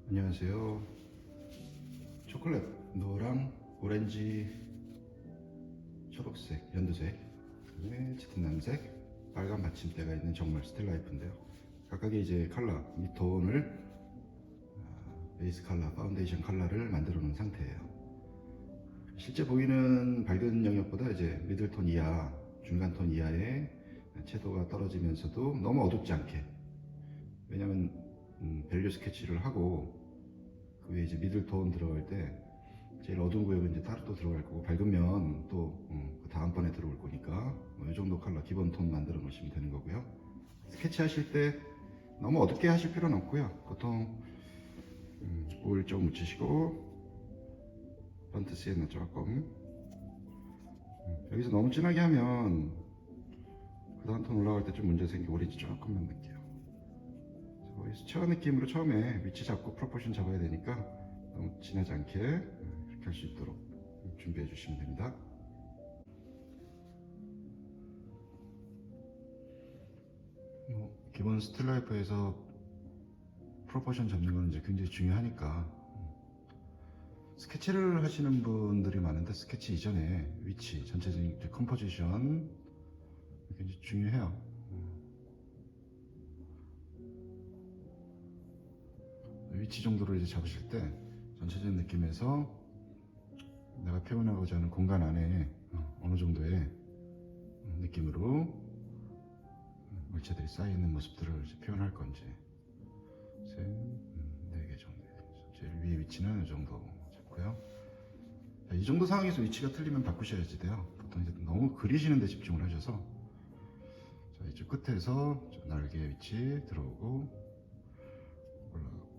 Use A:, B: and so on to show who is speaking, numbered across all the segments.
A: 안녕하세요. 초콜릿 노랑 오렌지 초록색 연두색 그다음에 짙은 남색 빨간 받침대가 있는 정말 스틸라이프인데요. 각각의 이제 컬러 밑톤을 베이스 컬러 파운데이션 컬러를 만들어 놓은 상태예요. 실제 보이는 밝은 영역보다 이제 미들톤 이하 중간톤 이하의 채도가 떨어지면서도 너무 어둡지 않게, 왜냐면 밸류 스케치를 하고 그 위에 이제 미들톤 들어갈 때 제일 어두운 구역은 이제 따로 또 들어갈 거고, 밝으면 또 그 다음번에 들어올 거니까 이 정도 컬러 기본 톤 만들어 놓으시면 되는 거고요. 스케치 하실 때 너무 어둡게 하실 필요는 없고요. 보통 오일 좀 묻히시고 번트 시에나 조금 여기서 너무 진하게 하면 그 다음 톤 올라갈 때 좀 문제 생기고 오렌지 조금만 넣을게요. 거의 수채화 느낌으로 처음에 위치 잡고 프로포션 잡아야 되니까 너무 진하지 않게 이렇게 할 수 있도록 준비해 주시면 됩니다. 기본 스틸라이프에서 프로포션 잡는 건 이제 굉장히 중요하니까 스케치를 하시는 분들이 많은데 스케치 이전에 위치, 전체적인 컴포지션 굉장히 중요해요. 위치 정도로 이제 잡으실 때 전체적인 느낌에서 내가 표현하고자 하는 공간 안에 어느 정도의 느낌으로 물체들이 쌓여있는 모습들을 이제 표현할 건지, 셋, 4개 정도. 제일 위에 위치는 이 정도 잡고요. 자, 이 정도 상황에서 위치가 틀리면 바꾸셔야지 돼요. 보통 이제 너무 그리시는 데 집중을 하셔서. 자, 이제 끝에서 날개 위치 들어오고 올라가고.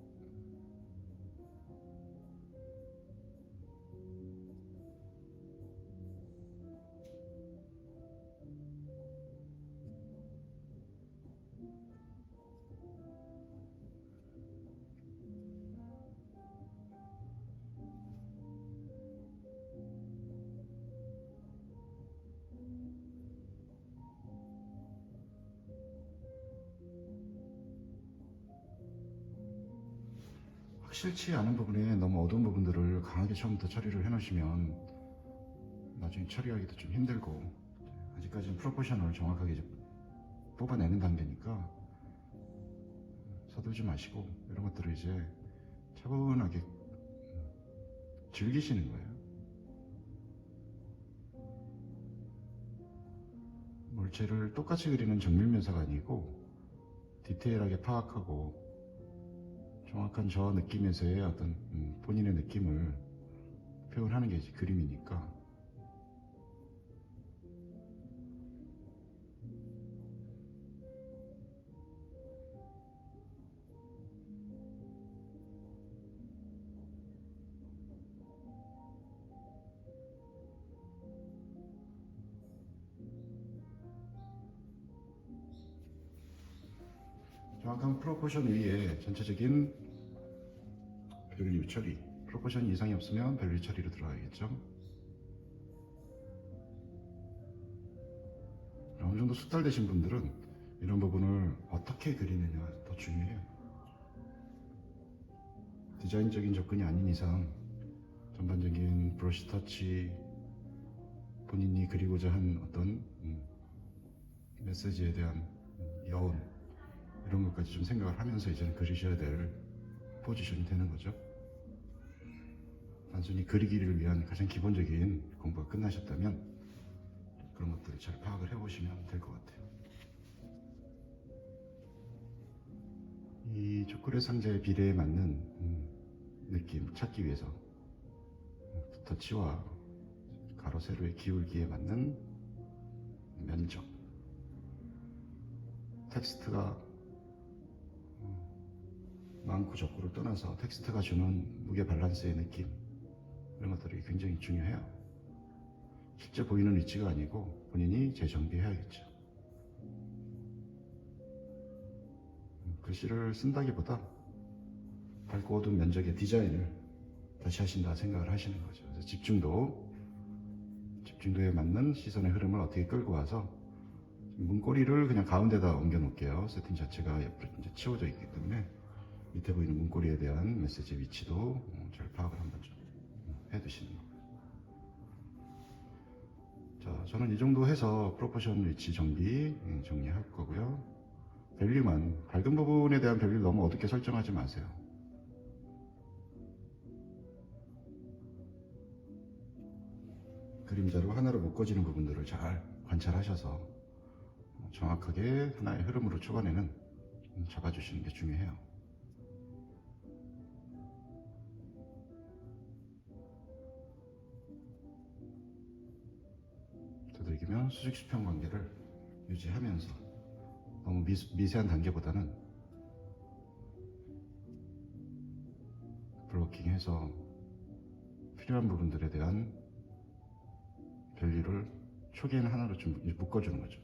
A: 확실치 않은 부분에 너무 어두운 부분들을 강하게 처음부터 처리를 해 놓으시면 나중에 처리하기도 좀 힘들고, 아직까지는 프로포션을 정확하게 이제 뽑아내는 단계니까 서두르지 마시고 이런 것들을 이제 차분하게 즐기시는 거예요. 물체를 똑같이 그리는 정밀 묘사가 아니고 디테일하게 파악하고 정확한 저 느낌에서의 어떤 본인의 느낌을 표현하는 게 이제 그림이니까. 정확한 프로포션 위에 전체적인 밸류 처리, 프로포션 이상이 없으면 밸류 처리로 들어가야겠죠. 어느 정도 숙달되신 분들은 이런 부분을 어떻게 그리느냐 더 중요해요. 디자인적인 접근이 아닌 이상 전반적인 브러쉬 터치, 본인이 그리고자 한 어떤 메시지에 대한 여운, 이런 것까지 좀 생각을 하면서 이제는 그리셔야 될 포지션이 되는 거죠. 단순히 그리기를 위한 가장 기본적인 공부가 끝나셨다면 그런 것들을 잘 파악을 해보시면 될 것 같아요. 이 초콜릿 상자의 비례에 맞는 느낌 찾기 위해서 터치와 가로 세로의 기울기에 맞는 면적, 텍스트가 많고 적고를 떠나서 텍스트가 주는 무게 밸런스의 느낌, 이런 것들이 굉장히 중요해요. 실제 보이는 위치가 아니고 본인이 재정비해야겠죠. 글씨를 쓴다기보다 밝고 어두운 면적의 디자인을 다시 하신다 생각을 하시는 거죠. 그래서 집중도에 맞는 시선의 흐름을 어떻게 끌고 와서 문고리를 그냥 가운데다 옮겨 놓을게요. 세팅 자체가 옆으로 이제 치워져 있기 때문에 밑에 보이는 문고리에 대한 메시지 위치도 잘 파악을 한번 좀 해두시는 거고요. 자, 저는 이 정도 해서 프로포션 위치 정리할 거고요. 밸류만, 밝은 부분에 대한 밸류 너무 어둡게 설정하지 마세요. 그림자로 하나로 묶어지는 부분들을 잘 관찰하셔서 정확하게 하나의 흐름으로 초반에는 잡아주시는 게 중요해요. 두들기면 수직 수평 관계를 유지하면서 너무 미세한 단계보다는 블로킹해서 필요한 부분들에 대한 밸류를 초기에는 하나로 좀 묶어주는 거죠.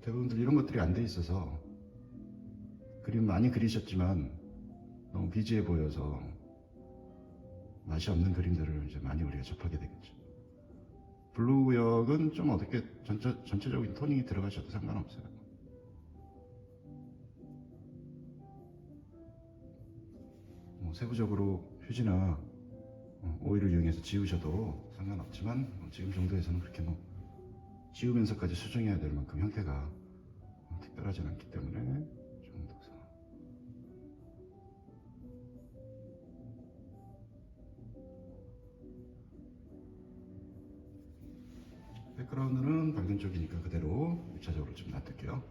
A: 대부분들 이런 것들이 안 돼 있어서 그림 많이 그리셨지만 너무 비지해 보여서 맛이 없는 그림들을 이제 많이 우리가 접하게 되겠죠. 블루 구역은 좀 어떻게 전체적인 토닝이 들어가셔도 상관없어요. 뭐 세부적으로 휴지나 오일을 이용해서 지우셔도 상관없지만 지금 정도에서는 그렇게 뭐 지우면서까지 수정해야 될 만큼 형태가 특별하진 않기 때문에 정도서. 백그라운드는 밝은 쪽이니까 그대로 1차적으로 좀 놔둘게요.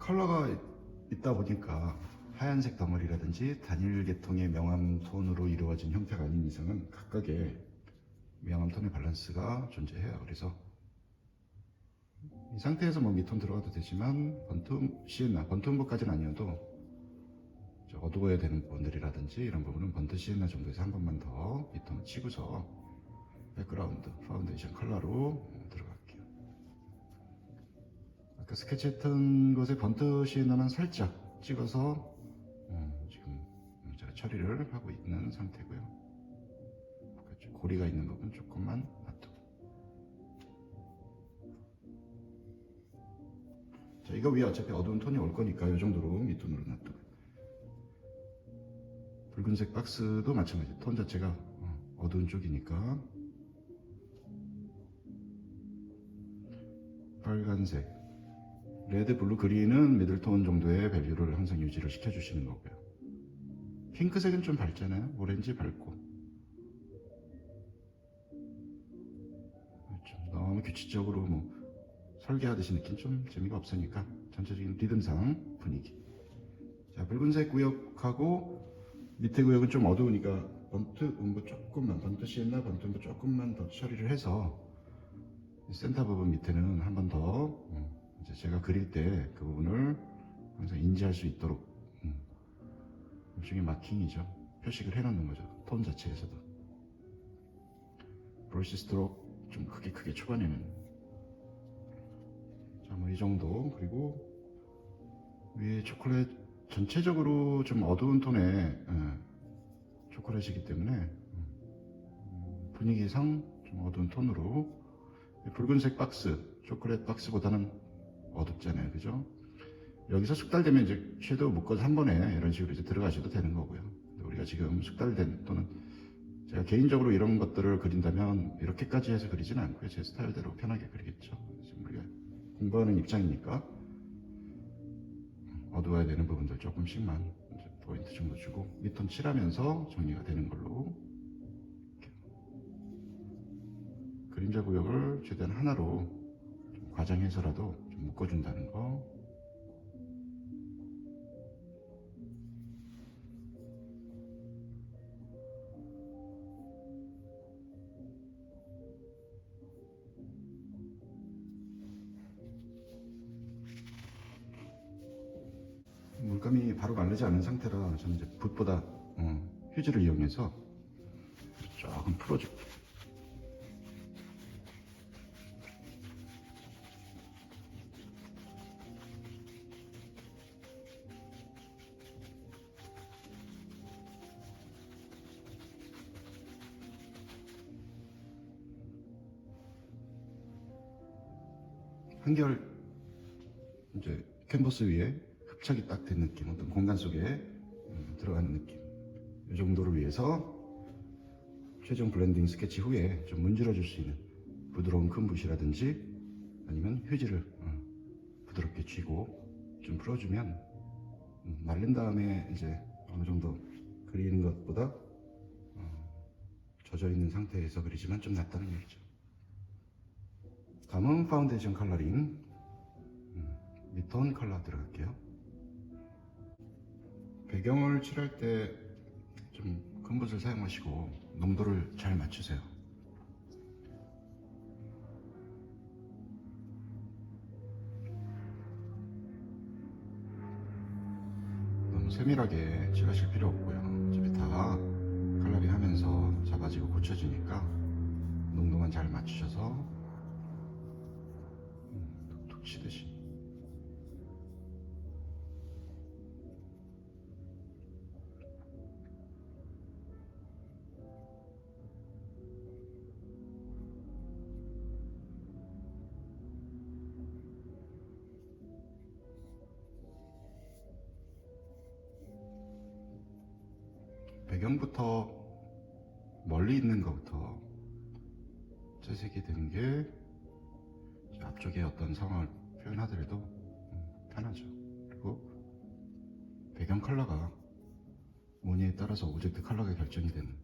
A: 컬러가 있다 보니까 하얀색 덩어리라든지 단일 계통의 명암 톤으로 이루어진 형태가 아닌 이상은 각각의 명암 톤의 밸런스가 존재해요. 그래서 이 상태에서 뭐 밑톤 들어가도 되지만 번트 음보까지는 아니어도 어두워야 되는 부분들이라든지 이런 부분은 번트 시엔나 정도에서 한 번만 더 밑톤을 치고서 백그라운드 파운데이션 컬러로 들어갈게요. 아까 스케치했던 것에 번트 시엔나만 살짝 찍어서 지금 제가 처리를 하고 있는 상태고요. 고리가 있는 부분 조금만 놔두고. 자, 이거 위에 어차피 어두운 톤이 올 거니까 이 정도로 밑톤으로 놔두고. 붉은색 박스도 마찬가지. 톤 자체가 어두운 쪽이니까 빨간색, 레드, 블루, 그린은 미들톤 정도의 밸류를 항상 유지를 시켜주시는 거고요. 핑크색은 좀 밝잖아요. 오렌지 밝고. 좀 너무 규칙적으로 뭐 설계하듯이 느낀 좀 재미가 없으니까 전체적인 리듬상 분위기. 자, 붉은색 구역하고 밑에 구역은 좀 어두우니까 번트 음보 조금만, 번트 시엔나 번트 음보 조금만 더 처리를 해서 센터 부분 밑에는 한 번 더 이제 제가 그릴 때 그 부분을 항상 인지할 수 있도록 일종의 마킹이죠. 표식을 해놓는 거죠. 톤 자체에서도. 브러쉬 스트로크 좀 크게 초반에는. 자, 뭐 이 정도. 그리고 위에 초콜릿 전체적으로 좀 어두운 톤의 초콜릿이기 때문에 분위기상 좀 어두운 톤으로. 붉은색 박스, 초콜릿 박스보다는 어둡잖아요, 그죠? 여기서 숙달되면 이제 섀도우 묶어서 한 번에 이런 식으로 이제 들어가셔도 되는 거고요. 우리가 지금 숙달된 또는 제가 개인적으로 이런 것들을 그린다면 이렇게까지 해서 그리진 않고요. 제 스타일대로 편하게 그리겠죠. 지금 우리가 공부하는 입장이니까 어두워야 되는 부분들 조금씩만 이제 포인트 정도 주고 밑톤 칠하면서 정리가 되는 걸로. 그림자 구역을 최대한 하나로 좀 과장해서라도 좀 묶어준다는 거. 물감이 바로 마르지 않은 상태라 저는 이제 붓보다 휴지를 이용해서 조금 풀어줄게요. 한결 이제 캔버스 위에 흡착이 딱 된 느낌, 어떤 공간 속에 들어가는 느낌, 이 정도를 위해서 최종 블렌딩 스케치 후에 좀 문질러 줄 수 있는 부드러운 큰 붓이라든지 아니면 휴지를 부드럽게 쥐고 좀 풀어주면 말린 다음에 이제 어느 정도 그리는 것보다 젖어 있는 상태에서 그리지만 좀 낫다는 얘기죠. 다음은 파운데이션 컬러링 미톤 컬러 들어갈게요. 배경을 칠할 때 좀 큰 붓을 사용하시고 농도를 잘 맞추세요. 너무 세밀하게 칠하실 필요 없고요. 어차피 다 컬러링 하면서 잡아지고 고쳐지니까 농도만 잘 맞추셔서 툭툭 치듯이. 배경부터 멀리 있는 것부터 채색이 되는 게 앞쪽에 어떤 상황을 표현하더라도 편하죠. 그리고 배경 컬러가 무늬에 따라서 오브젝트 컬러가 결정이 되는,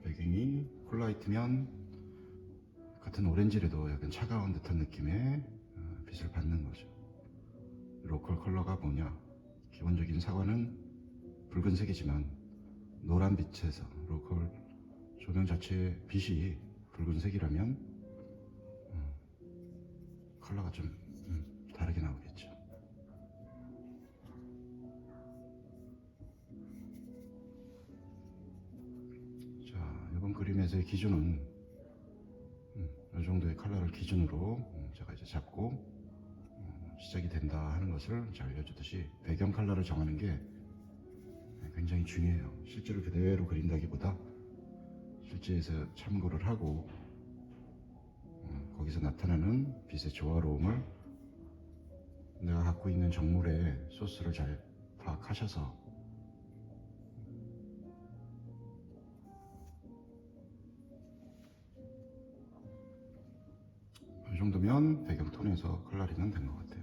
A: 배경이 쿨라이트면 같은 오렌지라도 약간 차가운 듯한 느낌의 빛을 받는 거죠. 로컬 컬러가 뭐냐, 기본적인 사과는 붉은색이지만 노란 빛에서 로컬 조명 자체의 빛이 붉은색이라면 컬러가 좀 다르게 나오겠죠. 자, 이번 그림에서의 기준은 이 정도의 컬러를 기준으로 제가 이제 잡고 시작이 된다 하는 것을 잘 알려주듯이, 배경 컬러를 정하는 게 굉장히 중요해요. 실제로 그대로 그린다기보다 실제에서 참고를 하고 거기서 나타나는 빛의 조화로움을 내가 갖고 있는 정물의 소스를 잘 파악하셔서 이 정도면 배경톤에서 컬러링은 된 것 같아요.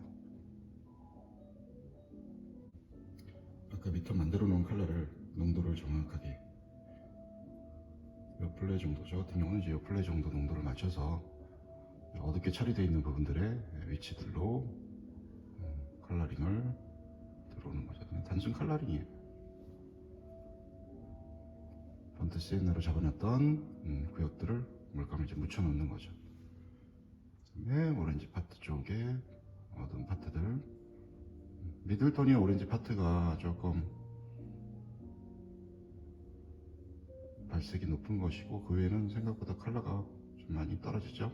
A: 아까 밑에 만들어 놓은 컬러를 농도를 정확하게 몇 플레 정도, 저 같은 경우는 이제 몇 플레 정도 농도를 맞춰서 어둡게 처리되어 있는 부분들의 위치들로 컬러링을 들어오는 거죠. 그냥 단순 컬러링이에요. 폰트 시에나로 잡아놨던 구역들을 물감을 이제 묻혀 놓는 거죠. 그다음에 오렌지 파트 쪽에 어두운 파트들, 미들톤이 오렌지 파트가 조금 발색이 높은 것이고, 그 외에는 생각보다 컬러가 좀 많이 떨어지죠.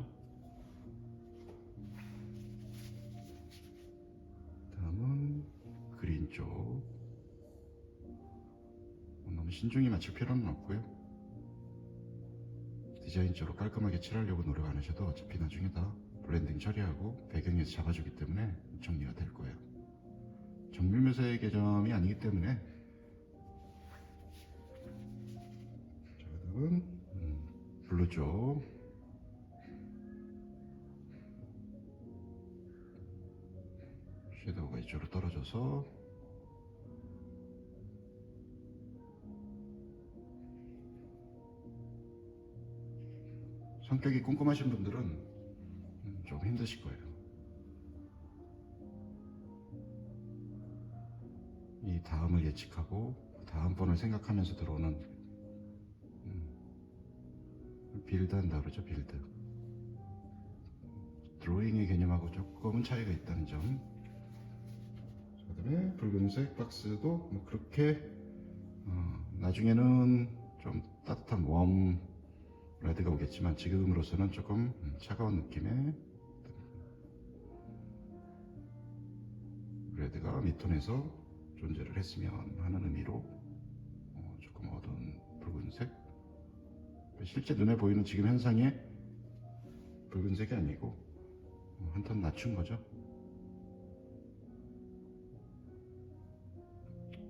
A: 다음은 그린 쪽. 너무 신중히 맞출 필요는 없고요. 디자인적으로 깔끔하게 칠하려고 노력 안 하셔도 어차피 나중에 다 블렌딩 처리하고 배경에서 잡아주기 때문에 정리가 될 거예요. 정밀 묘사의 개념이 아니기 때문에. 자, 그다음은 블루 쪽. 섀도우가 이쪽으로 떨어져서 성격이 꼼꼼하신 분들은 좀 힘드실 거예요. 이 다음을 예측하고 다음번을 생각하면서 들어오는 빌드 한다 그러죠. 빌드. 드로잉의 개념하고 조금은 차이가 있다는 점. 그 다음에 붉은색 박스도 뭐 그렇게 나중에는 좀 따뜻한 웜 레드가 오겠지만 지금으로서는 조금 차가운 느낌의 레드가 밑톤에서 존재를 했으면 하는 의미로 조금 어두운 붉은색, 실제 눈에 보이는 지금 현상의 붉은색이 아니고 한 톤 낮춘 거죠.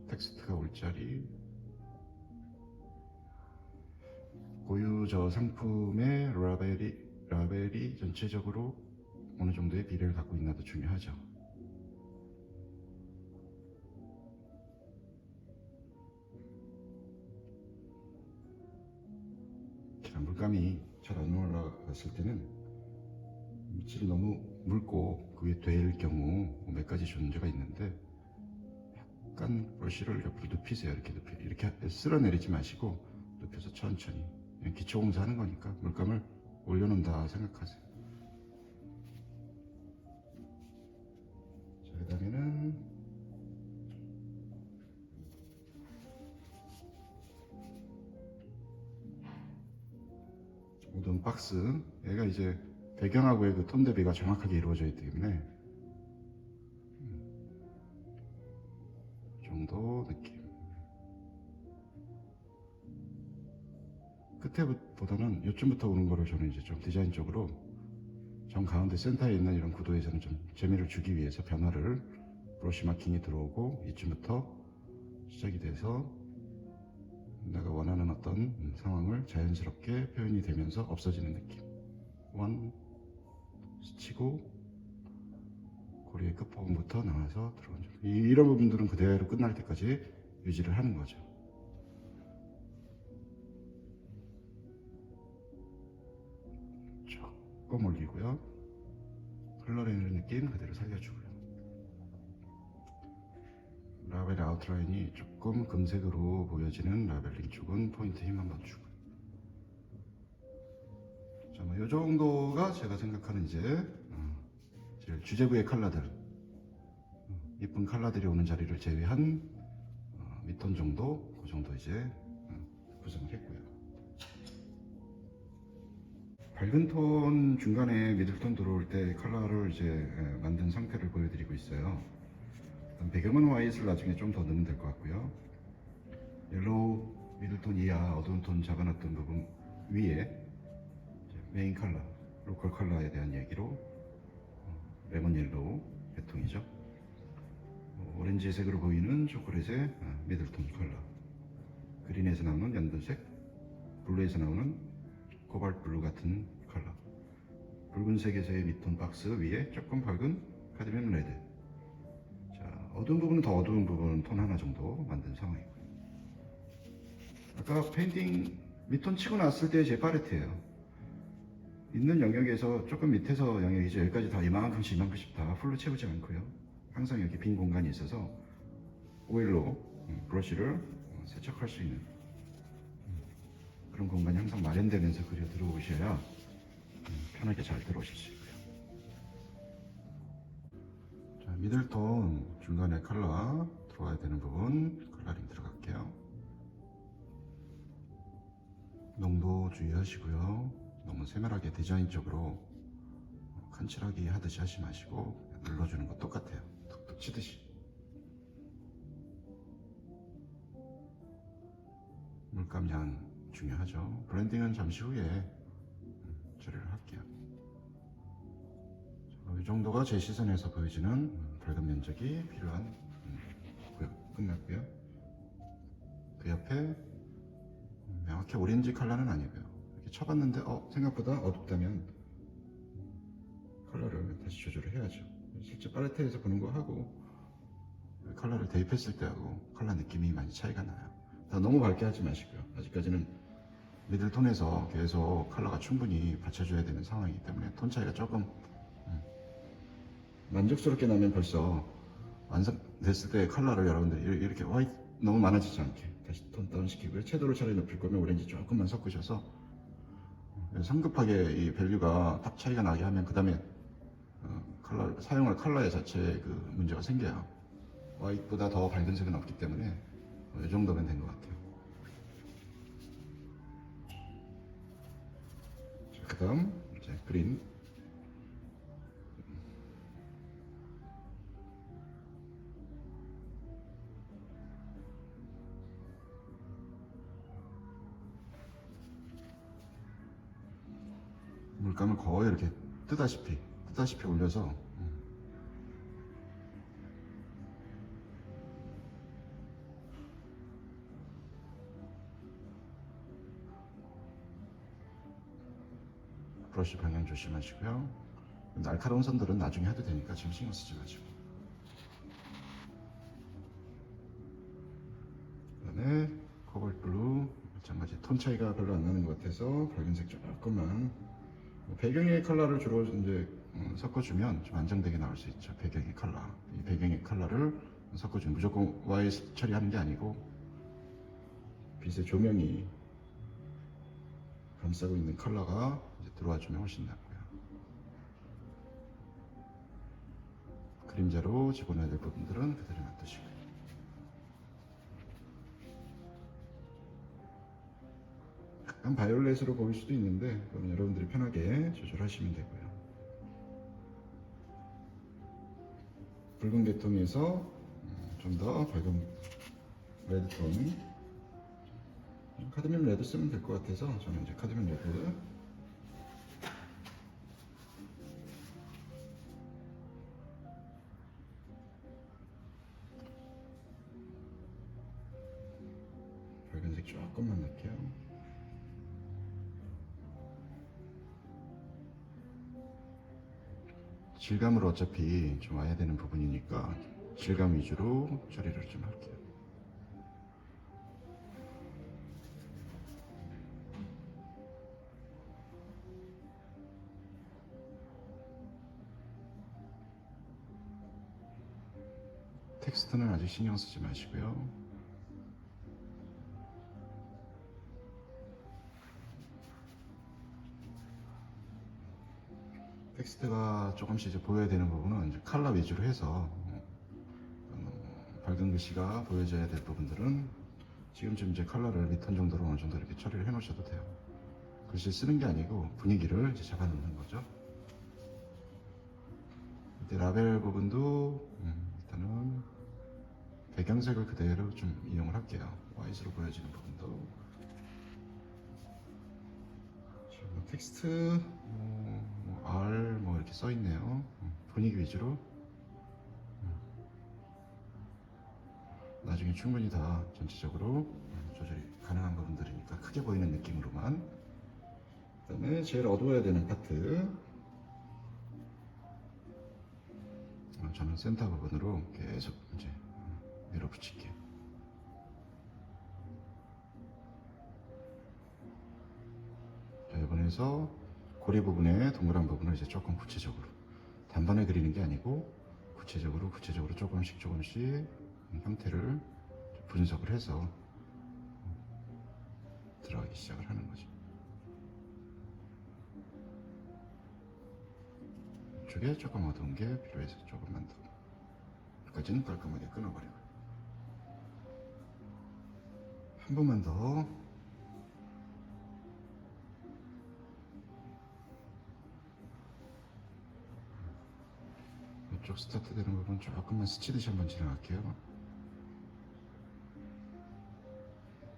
A: 텍스트가 올 자리, 고유 저 상품의 라벨이 전체적으로 어느 정도의 비례를 갖고 있나도 중요하죠. 자, 물감이 잘 안 올라갔을 때는 밑칠이 너무 묽고 그게 될 경우 몇 가지 존재가 있는데, 약간 브러쉬를 옆으로 눕히세요. 이렇게 쓸어내리지 마시고 눕혀서 천천히, 기초 공사하는 거니까 물감을 올려놓는다 생각하세요. 자, 그 다음에는 어두운 박스, 얘가 이제 배경하고의 그 톤 대비가 정확하게 이루어져 있기 때문에 이 정도 느낌. 끝에보다는 요쯤부터 오는 거를 저는 이제 좀 디자인적으로 정 가운데 센터에 있는 이런 구도에서는 좀 재미를 주기 위해서 변화를, 브러쉬 마킹이 들어오고 이쯤부터 시작이 돼서 내가 원하는 어떤 상황을 자연스럽게 표현이 되면서 없어지는 느낌. 스치고 고리의 끝부분부터 나와서 들어온 점. 이런 부분들은 그대로 끝날 때까지 유지를 하는 거죠. 조금 올리고요. 컬러링의 느낌 그대로 살려주고요. 라벨 아웃라인이 조금 금색으로 보여지는 라벨링 쪽은 포인트 힘 한번 주고요. 자, 뭐 이 정도가 제가 생각하는 이제 제일 주제부의 컬러들, 이쁜 컬러들이 오는 자리를 제외한 밑톤 정도, 그 정도 이제 구성을 했고요. 밝은 톤 중간에 미들톤 들어올 때 컬러를 이제 만든 상태를 보여드리고 있어요. 배경은 화이트를 나중에 좀 더 넣으면 될 것 같고요. 옐로우 미들톤 이하 어두운 톤 잡아놨던 부분 위에 메인 컬러, 로컬 컬러에 대한 얘기로 레몬 옐로우 계통이죠. 오렌지색으로 보이는 초콜릿의 미들톤 컬러, 그린에서 나오는 연두색, 블루에서 나오는 코발트 블루 같은 컬러, 붉은색에서의 밑톤 박스 위에 조금 밝은 카드뮴 레드. 자, 어두운 부분은 더 어두운 부분 톤 하나 정도 만든 상황이고요. 아까 페인팅 밑톤 치고 났을 때의 제 팔레트예요. 있는 영역에서 조금 밑에서 영역이죠. 여기까지 다 이만큼씩 다 풀로 채우지 않고요. 항상 여기 빈 공간이 있어서 오일로 브러쉬를 세척할 수 있는 그런 공간이 항상 마련되면서 그려 들어오셔야 편하게 잘 들어오실 수 있고요. 자, 미들톤 중간에 컬러 들어와야 되는 부분 컬러링 들어갈게요. 농도 주의하시고요. 너무 세밀하게 디자인적으로 간칠하기 하듯이 하지 마시고 눌러주는 거 똑같아요. 툭툭 치듯이. 물감량 중요하죠. 블렌딩은 잠시 후에 처리를 할게요. 이 정도가 제 시선에서 보여지는 밝은 면적이 필요한 구역 끝났고요. 그 옆에 명확히 오렌지 컬러는 아니고요. 이렇게 쳐봤는데 생각보다 어둡다면 컬러를 다시 조절을 해야죠. 실제 팔레트에서 보는 거 하고 컬러를 대입했을 때하고 컬러 느낌이 많이 차이가 나요. 너무 밝게 하지 마시고요. 아직까지는 미들톤에서 계속 컬러가 충분히 받쳐줘야 되는 상황이기 때문에 톤 차이가 조금 만족스럽게 나면 벌써 완성됐을 때 컬러를 여러분들 이렇게 화이트 너무 많아지지 않게 다시 톤 다운 시키고요. 채도를 차라리 높일 거면 오렌지 조금만 섞으셔서 성급하게 이 밸류가 딱 차이가 나게 하면 그 다음에 사용할 컬러의 자체에 그 문제가 생겨요. 화이트보다 더 밝은 색은 없기 때문에 이 정도면 된 것 같아요. 그 다음 이제 그린. 물감을 거의 이렇게 뜨다시피 보다시피 올려서 브러쉬 방향 조심하시고요. 날카로운 선들은 나중에 해도 되니까 지금 신경 쓰지 마시고. 그다음에 코발트 블루, 마찬가지 톤 차이가 별로 안 나는 것 같아서 밝은색 조금만, 배경의 컬러를 주로 이제 섞어주면 좀 안정되게 나올 수 있죠. 배경의 컬러, 이 배경의 컬러를 섞어주면 무조건 와이스 처리하는 게 아니고 빛의 조명이 감싸고 있는 컬러가 이제 들어와주면 훨씬 낫고요. 그림자로 집어넣어야 될 부분들은 그대로 놔두시고요. 약간 바이올렛으로 보일 수도 있는데 그건 여러분들이 편하게 조절하시면 되고요. 붉은 계통에서 좀 더 밝은 레드톤, 카드뮴 레드 쓰면 될 것 같아서 저는 이제 카드뮴 레드. 밝은색 조금만 넣을게요. 질감으로 어차피 좀 와야 되는 부분이니까 질감 위주로 처리를 좀 할게요. 텍스트는 아직 신경 쓰지 마시고요. 텍스트가 조금씩 이제 보여야 되는 부분은 이제 컬러 위주로 해서 밝은 글씨가 보여져야 될 부분들은 지금쯤 이제 컬러를 밑톤 정도로 어느 정도 이렇게 처리를 해 놓으셔도 돼요. 글씨 쓰는 게 아니고 분위기를 이제 잡아 놓는 거죠. 이때 라벨 부분도 일단은 배경색을 그대로 좀 이용을 할게요. 화이트로 보여지는 부분도. 지금 텍스트 R 뭐 이렇게 써 있네요. 분위기 위주로. 나중에 충분히 다 전체적으로 조절이 가능한 부분들이니까 크게 보이는 느낌으로만. 그다음에 제일 어두워야 되는 파트, 저는 센터 부분으로 계속 이제 밀어붙일게요. 자, 이번에서 고리 부분에 동그란 부분을 이제 조금 구체적으로 단번에 그리는 게 아니고 구체적으로 조금씩 형태를 분석을 해서 들어가기 시작을 하는 거죠. 이쪽에 조금 어두운 게 필요해서 조금만 더, 여기까지는 깔끔하게 끊어버리고 한 번만 더. 이쪽 스타트 되는 부분 조금만 스치듯이 한번 지나갈게요.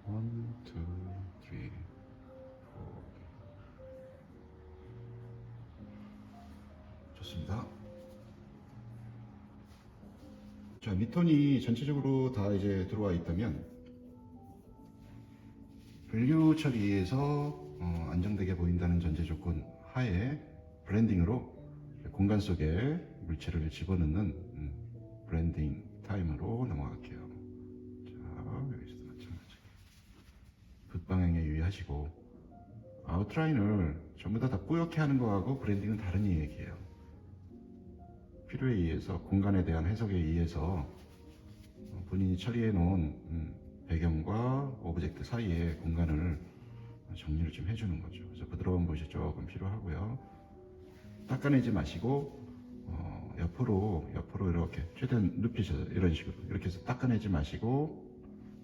A: 1, 2, 3, 4. 좋습니다. 자, 밑톤이 전체적으로 다 이제 들어와 있다면 분류 처리에서 안정되게 보인다는 전제 조건 하에 블렌딩으로 공간 속에 물체를 집어넣는 블렌딩 타임으로 넘어갈게요. 자, 여기서도 마찬가지. 붓 방향에 유의하시고, 아웃라인을 전부 다 뿌옇게 하는 거하고 브랜딩은 다른 얘기예요. 필요에 의해서, 공간에 대한 해석에 의해서 본인이 처리해 놓은 배경과 오브젝트 사이에 공간을 정리를 좀 해주는 거죠. 그래서 부드러운 붓이 조금 필요하고요. 닦아내지 마시고 옆으로 이렇게 최대한 눕히셔서, 이런 식으로 이렇게 해서 닦아내지 마시고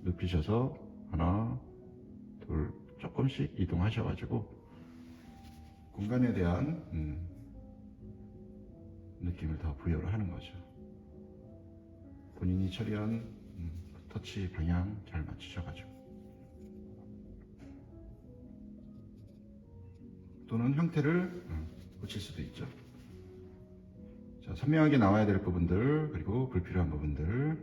A: 눕히셔서 하나 둘 조금씩 이동하셔가지고 공간에 대한 느낌을 더 부여를 하는 거죠. 본인이 처리한 터치 방향 잘 맞추셔가지고, 또는 형태를 고칠 수도 있죠. 자, 선명하게 나와야 될 부분들, 그리고 불필요한 부분들,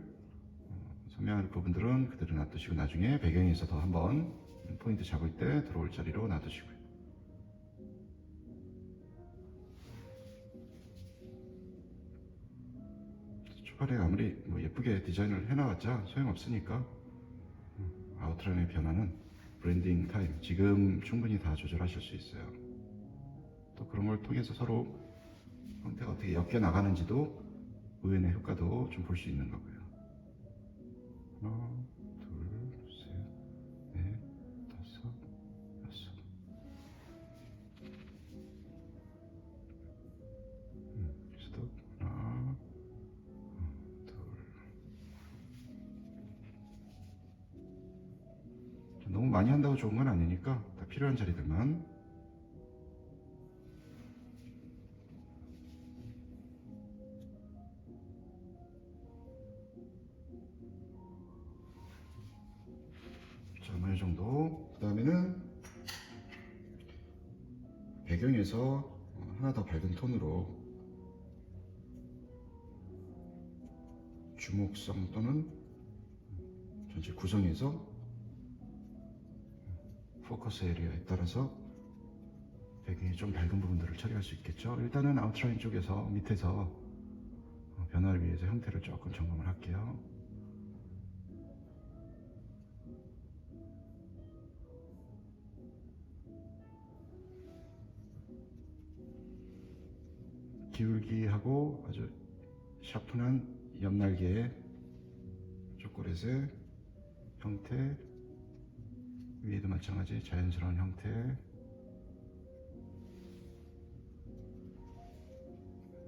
A: 선명한 부분들은 그대로 놔두시고 나중에 배경에서 더 한번 포인트 잡을 때 들어올 자리로 놔두시고요. 초반에 아무리 뭐 예쁘게 디자인을 해나왔자 소용없으니까 아웃라인의 변화는 브랜딩 타임, 지금 충분히 다 조절하실 수 있어요. 또 그런 걸 통해서 서로 형태가 어떻게 엮여 나가는지도 우연의 효과도 좀 볼 수 있는 거고요. 하나, 둘, 셋, 넷, 다섯, 여섯. 스톱. 하나, 둘. 너무 많이 한다고 좋은 건 아니니까 다 필요한 자리들만. 자, 뭐 이 정도. 그 다음에는 배경에서 하나 더 밝은 톤으로 주목성 또는 전체 구성에서 포커스 에리어에 따라서 배경이 좀 밝은 부분들을 처리할 수 있겠죠. 일단은 아웃라인 쪽에서 밑에서 변화를 위해서 형태를 조금 점검을 할게요. 기울기하고 아주 샤픈한 옆날개의 초콜릿의 형태, 위에도 마찬가지 자연스러운 형태.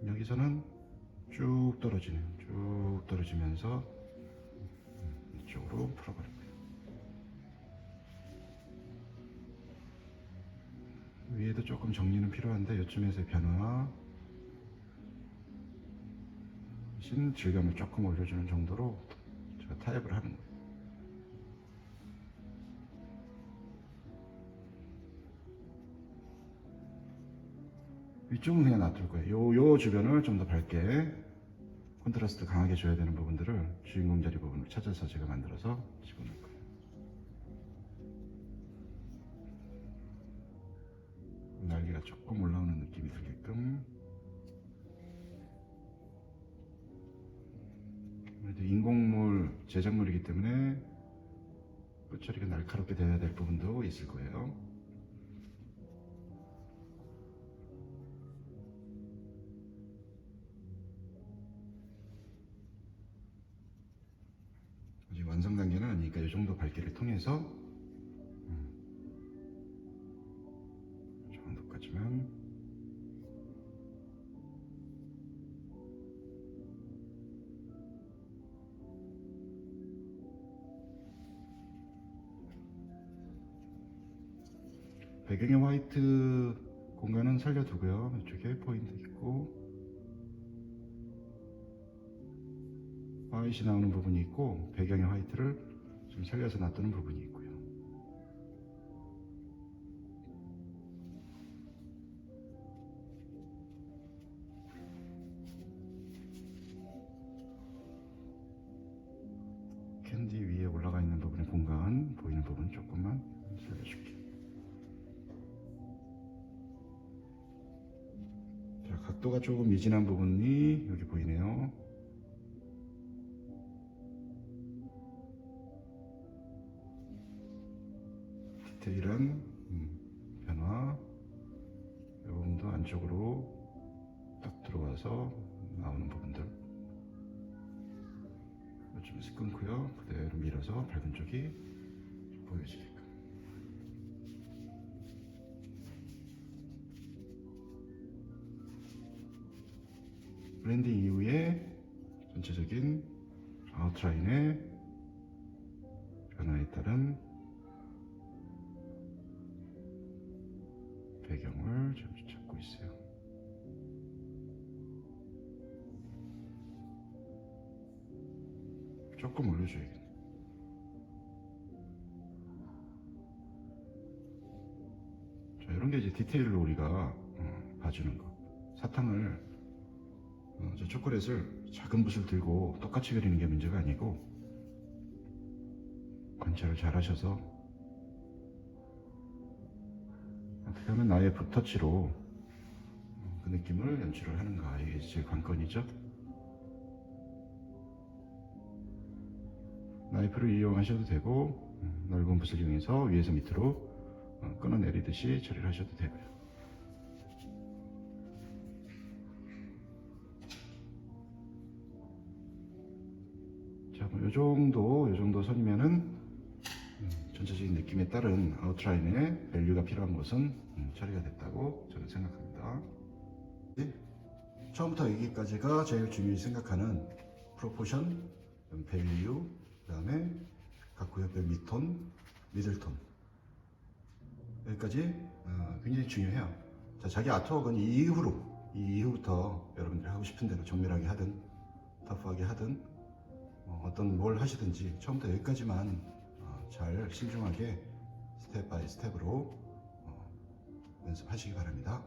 A: 여기서는 쭉 떨어지네요. 쭉 떨어지면서 이쪽으로 풀어버리고요. 위에도 조금 정리는 필요한데 이쯤에서의 변화, 신 질감을 조금 올려주는 정도로 제가 타협을 하는 거예요. 위쪽은 그냥 놔둘 거예요. 요 주변을 좀 더 밝게 콘트라스트 강하게 줘야 되는 부분들을 주인공 자리 부분을 찾아서 제가 만들어서 집어넣을 거예요. 날개가 조금 올라오는 느낌이 들게끔. 인공물 제작물이기 때문에 끝처리가 날카롭게 되어야 될 부분도 있을 거예요. 아직 완성 단계는 아니니까 이 정도 밝기를 통해서 이 정도까지만. 배경의 화이트 공간은 살려두고요. 이쪽에 포인트 있고 화이트이 나오는 부분이 있고 배경의 화이트를 좀 살려서 놔두는 부분이 있고요. 캔디 위에 올라가 있는 부분의 공간, 보이는 부분 조금만 살려줄게요. 자, 각도가 조금 미진한 부분이 여기 보이네요. 디테일한 변화, 이 부분도 안쪽으로 딱 들어와서 나오는 부분들 좀 끊고요. 그대로 밀어서 밝은 쪽이 보여지게끔. 블렌딩 이후에 전체적인 아웃라인의 변화에 따른 배경을 잠시 찾고 있어요. 조금 올려줘야겠네. 자, 이런 게 이제 디테일로 우리가 봐주는 거. 사탕을 저 초콜릿을 작은 붓을 들고 똑같이 그리는 게 문제가 아니고 관찰을 잘 하셔서 어떻게 하면 나의 붓터치로 그 느낌을 연출을 하는가, 이게 제 관건이죠. 나이프를 이용하셔도 되고 넓은 붓을 이용해서 위에서 밑으로 끊어내리듯이 처리를 하셔도 되고요. 자, 뭐 요 정도 선이면은 전체적인 느낌에 따른 아웃라인에 밸류가 필요한 것은 처리가 됐다고 저는 생각합니다. 네? 처음부터 여기까지가 제일 중요히 생각하는 프로포션, 밸류, 그 다음에 각 구역별 mid톤, 미들톤, 여기까지 굉장히 중요해요. 자, 자기 아트웍은 이 이후부터 여러분들이 하고 싶은 대로 정밀하게 하든 터프하게 하든 어떤 뭘 하시든지 처음부터 여기까지만 잘 신중하게 스텝 바이 스텝으로 연습하시기 바랍니다.